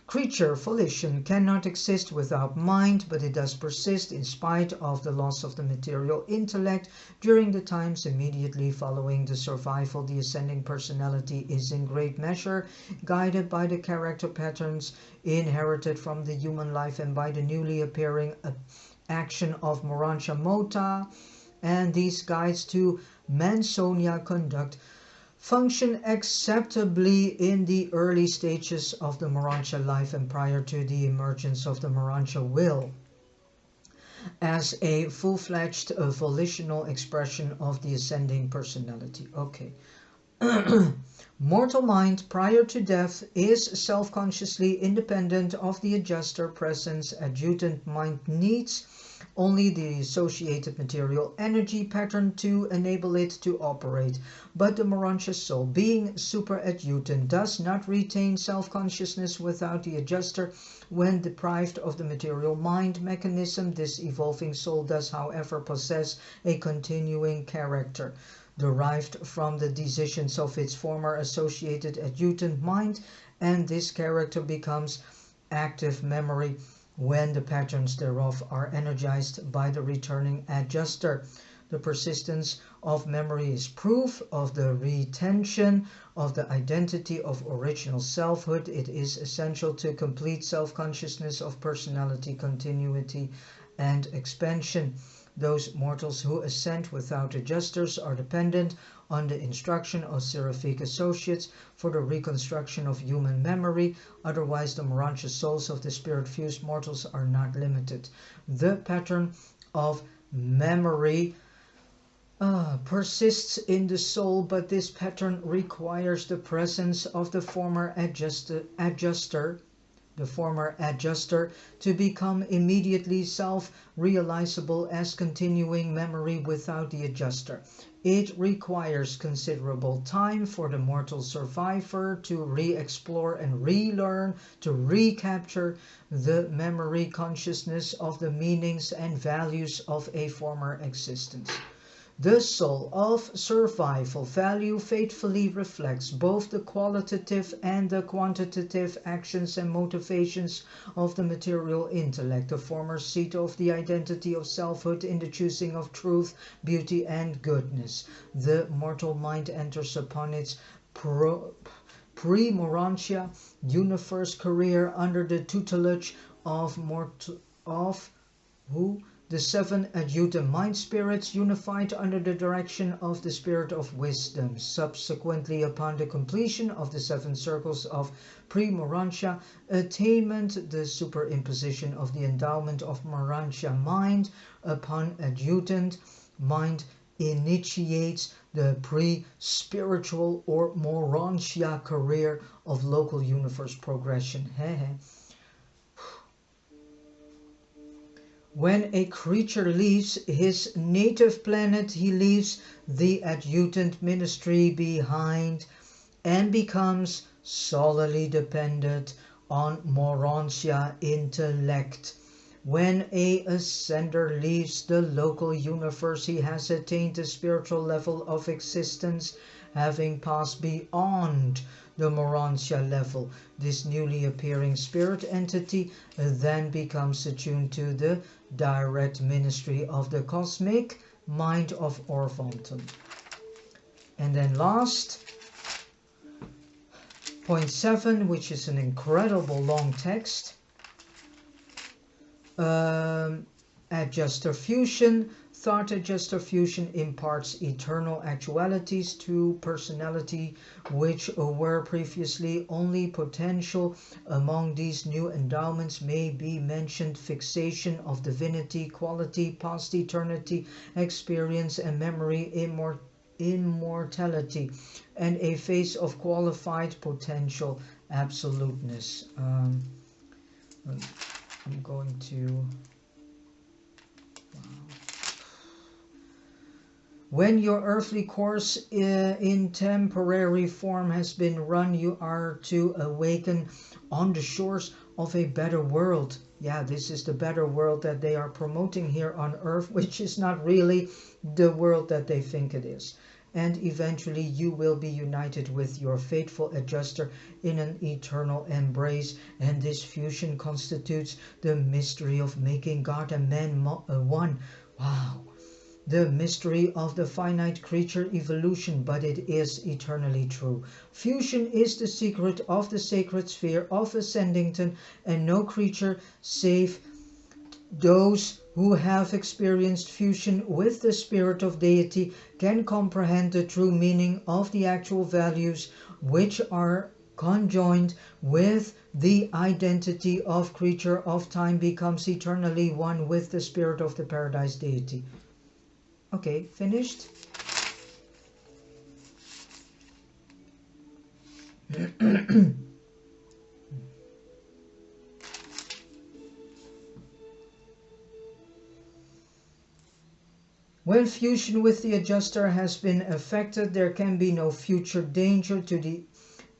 Creature volition cannot exist without mind, but it does persist in spite of the loss of the material intellect. During the times immediately following the survival, the ascending personality is in great measure guided by the character patterns inherited from the human life and by the newly appearing action of Urantia Mota, and these guides to Mansonia conduct function acceptably in the early stages of the Urantia life and prior to the emergence of the Urantia will as a full-fledged volitional expression of the ascending personality. Okay. Mortal mind prior to death is self-consciously independent of the adjuster presence. Adjutant mind needs only the associated material energy pattern to enable it to operate, but the Urantia soul, being super-adjutant, does not retain self-consciousness without the adjuster. When deprived of the material mind mechanism, this evolving soul does, however, possess a continuing character derived from the decisions of its former associated adjutant mind, and this character becomes active memory when the patterns thereof are energized by the returning adjuster. The persistence of memory is proof of the retention of the identity of original selfhood. It is essential to complete self-consciousness of personality continuity and expansion. Those mortals who ascend without adjusters are dependent on the instruction of seraphic associates for the reconstruction of human memory. Otherwise, the Urantia souls of the spirit-fused mortals are not limited. The pattern of memory persists in the soul, but this pattern requires the presence of the former adjuster to become immediately self-realizable as continuing memory without the adjuster. It requires considerable time for the mortal survivor to re-explore and relearn, to recapture the memory consciousness of the meanings and values of a former existence. The soul of survival value faithfully reflects both the qualitative and the quantitative actions and motivations of the material intellect, the former seat of the identity of selfhood in the choosing of truth, beauty and goodness. The mortal mind enters upon its pre-Urantia universe career under the tutelage of the seven adjutant mind spirits, unified under the direction of the spirit of wisdom. Subsequently, upon the completion of the 7 circles of pre-Urantia attainment, the superimposition of the endowment of Urantia mind upon adjutant mind initiates the pre-spiritual or Urantia career of local universe progression. When a creature leaves his native planet, he leaves the adjutant ministry behind and becomes solely dependent on Urantia intellect. When a ascender leaves the local universe, he has attained the spiritual level of existence, having passed beyond the Urantia level. This newly appearing spirit entity then becomes attuned to the direct ministry of the cosmic mind of Orvonton. And then last, point 7, which is an incredible long text. Adjuster fusion Thought adjuster fusion imparts eternal actualities to personality which were previously only potential. Among these new endowments may be mentioned fixation of divinity, quality, past eternity, experience and memory, immortality, and a phase of qualified potential absoluteness. I'm going to... When your earthly course in temporary form has been run, you are to awaken on the shores of a better world. Yeah, this is the better world that they are promoting here on earth, which is not really the world that they think it is. And eventually you will be united with your faithful adjuster in an eternal embrace, and this fusion constitutes the mystery of making God and man one. Wow! The mystery of the finite creature evolution, but it is eternally true. Fusion is the secret of the sacred sphere of Ascendington, and no creature save those who have experienced fusion with the spirit of deity can comprehend the true meaning of the actual values which are conjoined with the identity of creature of time becomes eternally one with the spirit of the paradise deity. Okay, finished. When fusion with the adjuster has been effected, there can be no future danger to the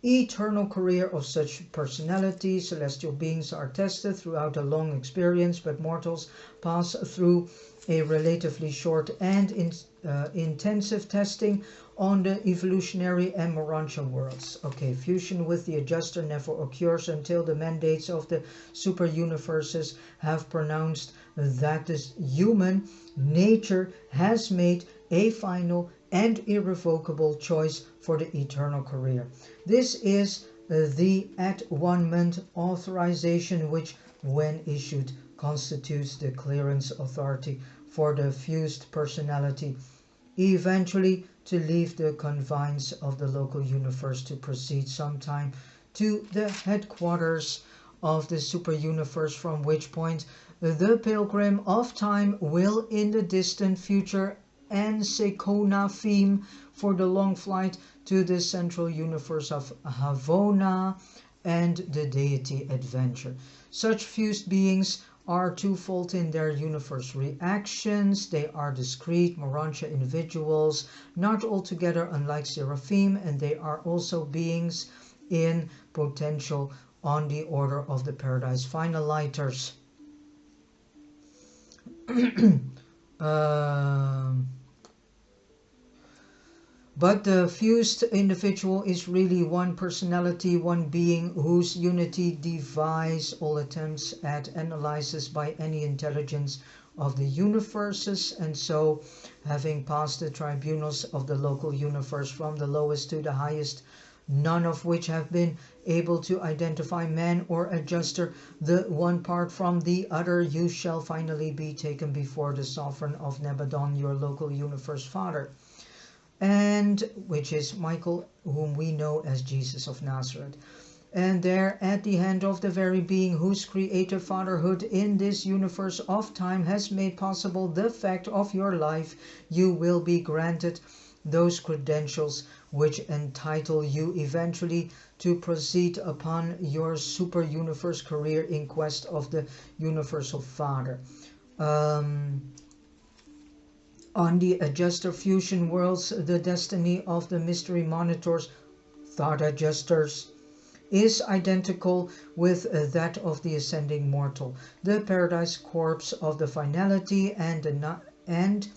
eternal career of such personality. Celestial beings are tested throughout a long experience, but mortals pass through a relatively short and intensive testing on the evolutionary and Urantia worlds. Okay, fusion with the adjuster never occurs until the mandates of the super universes have pronounced that this human nature has made a final and irrevocable choice for the eternal career. This is the at-one-ment authorization which, when issued, constitutes the clearance authority for the fused personality, eventually to leave the confines of the local universe to proceed sometime to the headquarters of the super universe, from which point the pilgrim of time will in the distant future and Sekona theme for the long flight to the central universe of Havona and the deity adventure. Such fused beings are twofold in their universe reactions. They are discrete Urantia individuals, not altogether unlike Seraphim, and they are also beings in potential on the order of the paradise finaliters. But the fused individual is really one personality, one being whose unity defies all attempts at analysis by any intelligence of the universes, and so, having passed the tribunals of the local universe from the lowest to the highest, none of which have been able to identify man or adjuster the one part from the other, you shall finally be taken before the sovereign of Nebadon, your local universe father, and which is Michael, whom we know as Jesus of Nazareth. And there, at the hand of the very being whose creative fatherhood in this universe of time has made possible the fact of your life, you will be granted those credentials which entitle you eventually to proceed upon your super universe career in quest of the universal father. On the adjuster fusion worlds, the destiny of the mystery monitors, thought adjusters, is identical with that of the ascending mortal. The paradise corpse of the finality and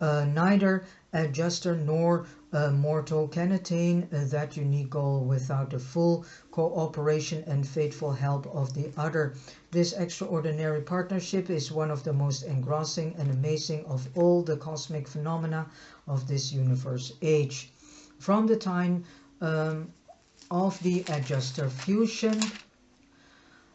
neither adjuster nor mortal can attain that unique goal without the full cooperation and faithful help of the other. This extraordinary partnership is one of the most engrossing and amazing of all the cosmic phenomena of this universe age. From the time of the adjuster fusion,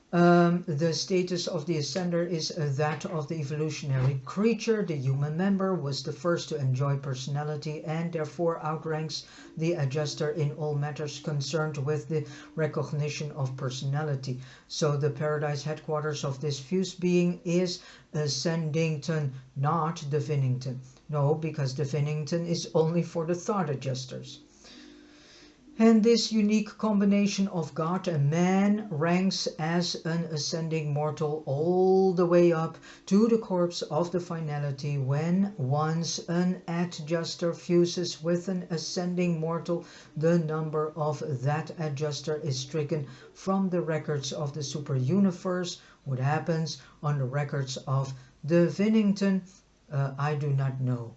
The status of the ascender is that of the evolutionary creature. The human member was the first to enjoy personality and therefore outranks the adjuster in all matters concerned with the recognition of personality. So the paradise headquarters of this fused being is Ascendington, not Divinington. No, because Divinington is only for the thought adjusters. And this unique combination of God and man ranks as an ascending mortal all the way up to the corpse of the finality. When once an adjuster fuses with an ascending mortal, the number of that adjuster is stricken from the records of the super universe. What happens on the records of the Divinington, I do not know.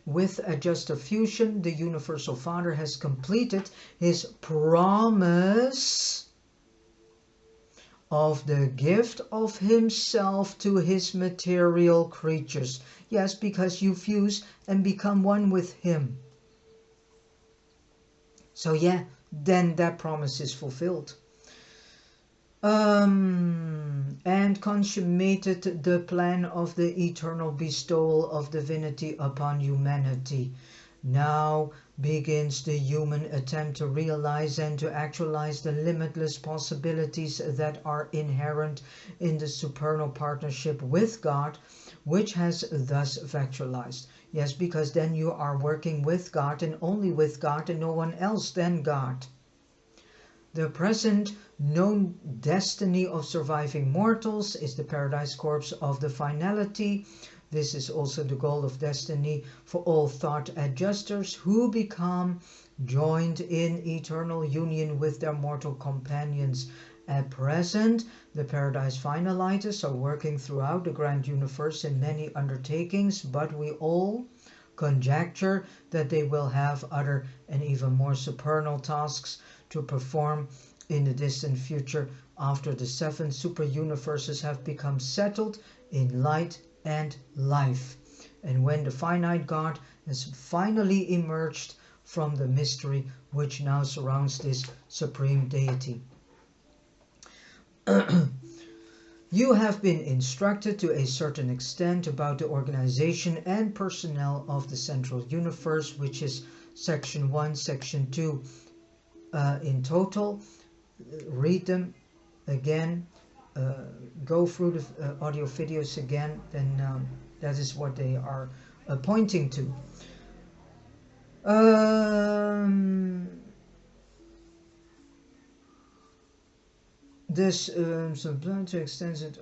With adjuster fusion, the Universal Father has completed his promise of the gift of himself to his material creatures. Yes, because you fuse and become one with him. So yeah, then that promise is fulfilled. And consummated the plan of the eternal bestowal of divinity upon humanity. Now begins the human attempt to realize and to actualize the limitless possibilities that are inherent in the supernal partnership with God, which has thus factualized. Yes, because then you are working with God and only with God and no one else than God. The present known destiny of surviving mortals is the paradise corpse of the finality. This is also the goal of destiny for all thought adjusters who become joined in eternal union with their mortal companions. At present, the paradise finaliters are working throughout the grand universe in many undertakings, but we all conjecture that they will have other and even more supernal tasks to perform in the distant future after the 7 super universes have become settled in light and life, and when the finite God has finally emerged from the mystery which now surrounds this supreme deity. You have been instructed to a certain extent about the organization and personnel of the central universe, which is section 1, section 2 in total. Read them again, go through the audio videos again, then that is what they are pointing to. This plan to extend it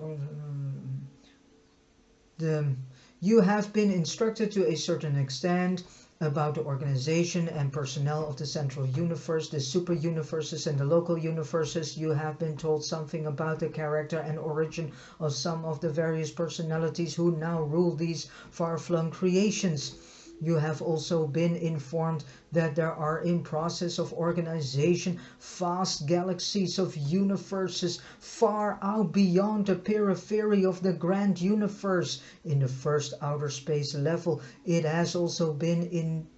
you have been instructed to a certain extent about the organization and personnel of the central universe, the super universes and the local universes. You have been told something about the character and origin of some of the various personalities who now rule these far-flung creations. You have also been informed that there are in process of organization vast galaxies of universes far out beyond the periphery of the grand universe. In the first outer space level, it has also been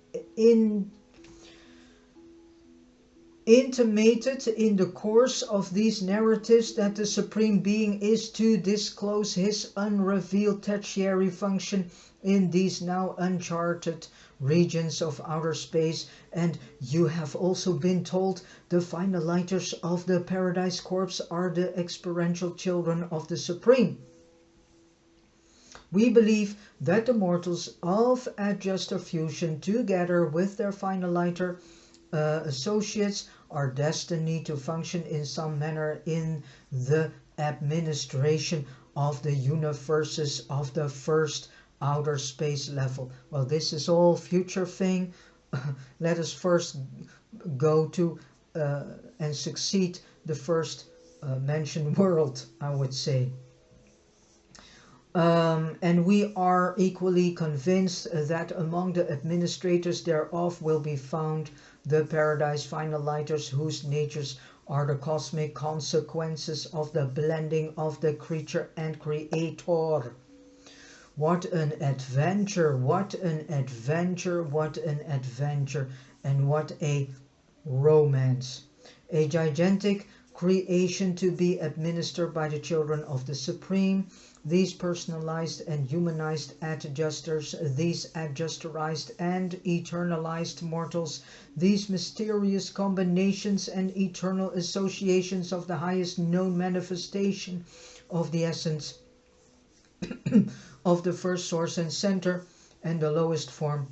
intimated in the course of these narratives that the Supreme Being is to disclose his unrevealed tertiary function in these now uncharted regions of outer space. And you have also been told the finaliters of the Paradise Corps are the experiential children of the Supreme. We believe that the mortals of adjuster fusion, together with their finaliter associates, are destined to function in some manner in the administration of the universes of the first outer space level. Well, this is all future thing. Let us first go to and succeed the first mentioned world, I would say. And we are equally convinced that among the administrators thereof will be found the paradise finaliters, whose natures are the cosmic consequences of the blending of the creature and creator. What an adventure, what an adventure, what an adventure, and what a romance. A gigantic creation to be administered by the children of the Supreme. These personalized and humanized adjusters, these adjusterized and eternalized mortals, these mysterious combinations and eternal associations of the highest known manifestation of the essence of the first source and center, and the lowest form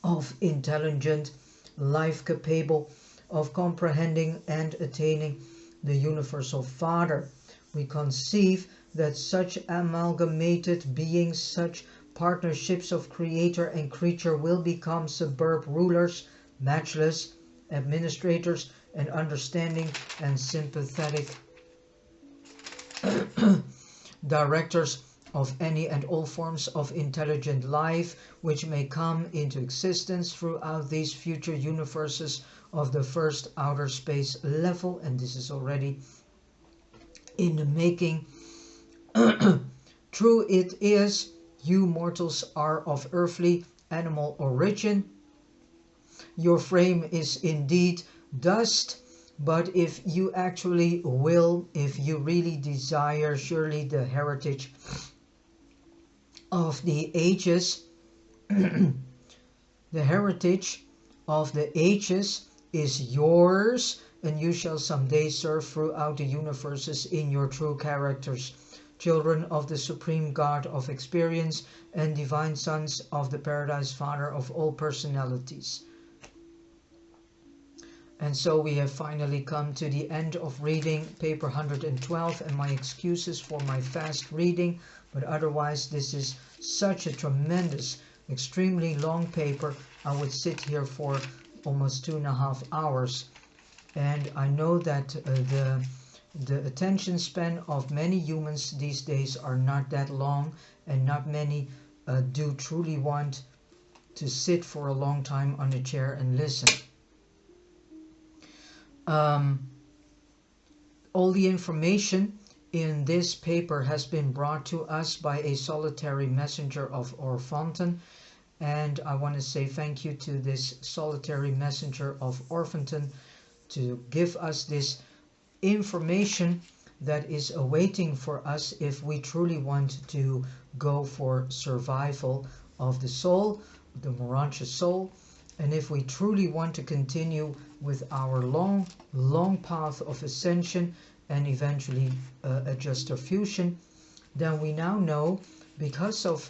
of intelligent life capable of comprehending and attaining the universal Father. We conceive that such amalgamated beings, such partnerships of creator and creature, will become superb rulers, matchless administrators, and understanding and sympathetic directors of any and all forms of intelligent life which may come into existence throughout these future universes of the first outer space level. And this is already in the making. True it is, you mortals are of earthly animal origin. Your frame is indeed dust, but if you actually will, if you really desire, surely the heritage of the ages, the heritage of the ages is yours, and you shall someday serve throughout the universes in your true characters, children of the Supreme God of experience and divine sons of the Paradise Father of all personalities. And so we have finally come to the end of reading paper 112, and my excuses for my fast reading, but otherwise this is such a tremendous, extremely long paper. I would sit here for almost 2.5 hours, and I know that the attention span of many humans these days are not that long, and not many do truly want to sit for a long time on a chair and listen. All the information in this paper has been brought to us by a solitary messenger of Orphanton, and I want to say thank you to this solitary messenger of Orphanton to give us this information that is awaiting for us if we truly want to go for survival of the soul, the Urantia soul, and if we truly want to continue with our long path of ascension and eventually adjuster fusion, then we now know, because of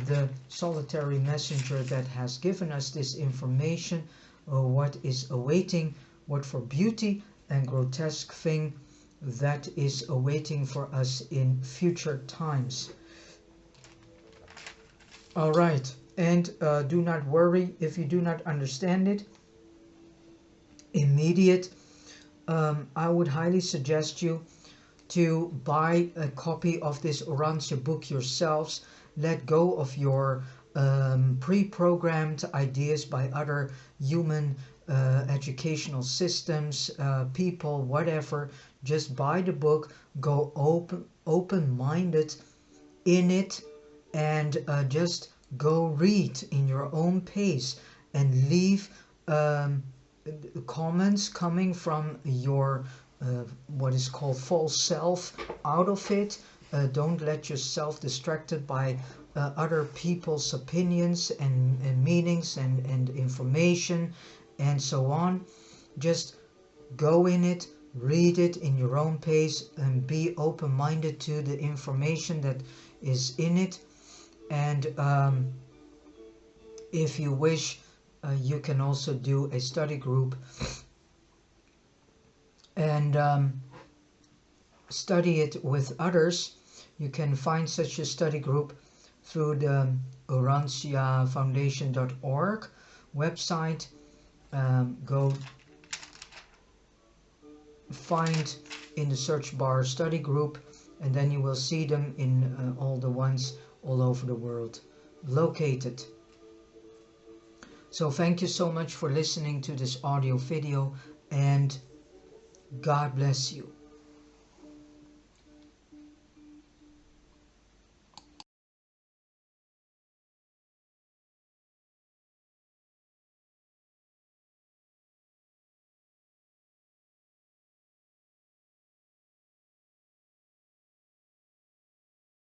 the solitary messenger that has given us this information, what is awaiting, what for beauty and grotesque thing that is awaiting for us in future times. All right, and do not worry if you do not understand it immediate. I would highly suggest you to buy a copy of this Urantia book yourselves. Let go of your pre-programmed ideas by other human educational systems, people, whatever. Just buy the book, go open-minded in it, and just go read in your own pace, and leave comments coming from your what is called false self out of it. Don't let yourself distracted by other people's opinions and meanings and information and so on. Just go in it, read it in your own pace, and be open-minded to the information that is in it. And if you wish, you can also do a study group and study it with others. You can find such a study group through the urantiafoundation.org website. Go find in the search bar study group, and then you will see them in all the ones all over the world located. So thank you so much for listening to this audio video, and God bless you.